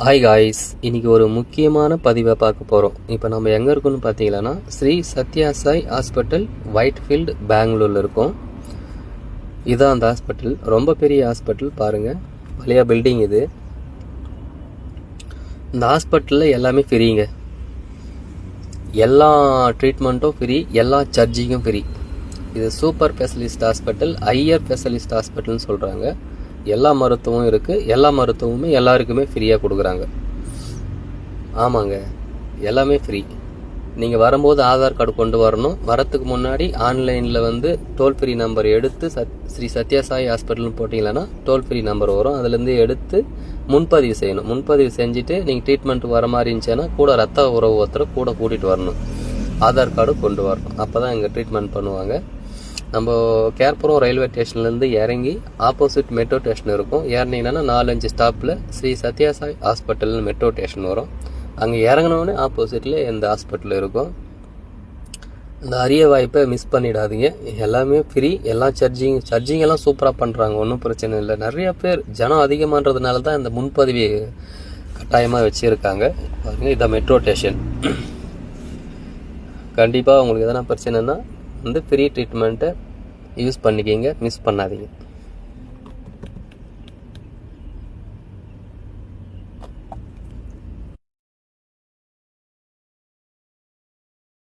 Hi guys, இன்றைக்கி ஒரு முக்கியமான பதிவை பார்க்க போகிறோம். இப்போ நம்ம எங்கே இருக்கோன்னு பார்த்தீங்கன்னா ஸ்ரீ சத்யா சாய் ஹாஸ்பிட்டல், ஒயிட்ஃபீல்டு, பெங்களூரில் இருக்கோம். இதுதான் அந்த ஹாஸ்பிட்டல். ரொம்ப பெரிய ஹாஸ்பிட்டல் பாருங்கள், பழைய பில்டிங் இது. இந்த ஹாஸ்பிட்டலில் எல்லாமே ஃப்ரீங்க. எல்லா ட்ரீட்மெண்ட்டும் ஃப்ரீ, எல்லா சர்ஜிங்கும் ஃப்ரீ. இது super specialist hospital, higher specialist ஹாஸ்பிட்டல்னு சொல்கிறாங்க. எல்லா மருத்துவமும் இருக்குது. எல்லா மருத்துவமுமே எல்லாருக்குமே ஃப்ரீயாக கொடுக்குறாங்க. ஆமாங்க, எல்லாமே ஃப்ரீ. நீங்கள் வரும்போது ஆதார் கார்டு கொண்டு வரணும். வரத்துக்கு முன்னாடி ஆன்லைனில் டோல் ஃப்ரீ நம்பர் எடுத்து ஸ்ரீ சத்யா சாய் ஹாஸ்பிட்டல்னு போட்டிங்கன்னா டோல் ஃப்ரீ நம்பர் வரும். அதுலேருந்து எடுத்து முன்பதிவு செய்யணும். முன்பதிவு செஞ்சுட்டு நீங்கள் ட்ரீட்மெண்ட்டுக்கு வர மாதிரி இருந்துச்சுன்னா கூட ரத்த உறவு ஒருத்தரை கூட கூட்டிகிட்டு வரணும். ஆதார் கார்டு கொண்டு வரணும். அப்போ தான் இங்கே ட்ரீட்மெண்ட் பண்ணுவாங்க. நம்ம கேர்புரம் ரயில்வே ஸ்டேஷன்லேருந்து இறங்கி ஆப்போசிட் மெட்ரோ ஸ்டேஷன் இருக்கும். ஏறினீங்கன்னா 4-5 ஸ்டாப்பில் ஸ்ரீ சத்யா சாய் ஹாஸ்பிட்டல்னு மெட்ரோ ஸ்டேஷன் வரும். அங்கே இறங்கினோடனே ஆப்போசிட்டில் இந்த ஹாஸ்பிட்டல் இருக்கும். இந்த அரிய வாய்ப்பை மிஸ் பண்ணிடாதீங்க. எல்லாமே ஃப்ரீ. எல்லாம் சர்ஜிங் எல்லாம் சூப்பராக பண்ணுறாங்க. ஒன்றும் பிரச்சனை இல்லை. நிறைய பேர் ஜனம் அதிகமானதுனால தான் இந்த முன்பதிவு கட்டாயமாக வச்சுருக்காங்க. பாருங்கள், இதான் மெட்ரோ ஸ்டேஷன். கண்டிப்பாக உங்களுக்கு எதனா பிரச்சனைனா ஃப்ரீ ட்ரீட்மெண்ட்டை யூஸ் பண்ணிக்கிங்க, மிஸ் பண்ணாதீங்க.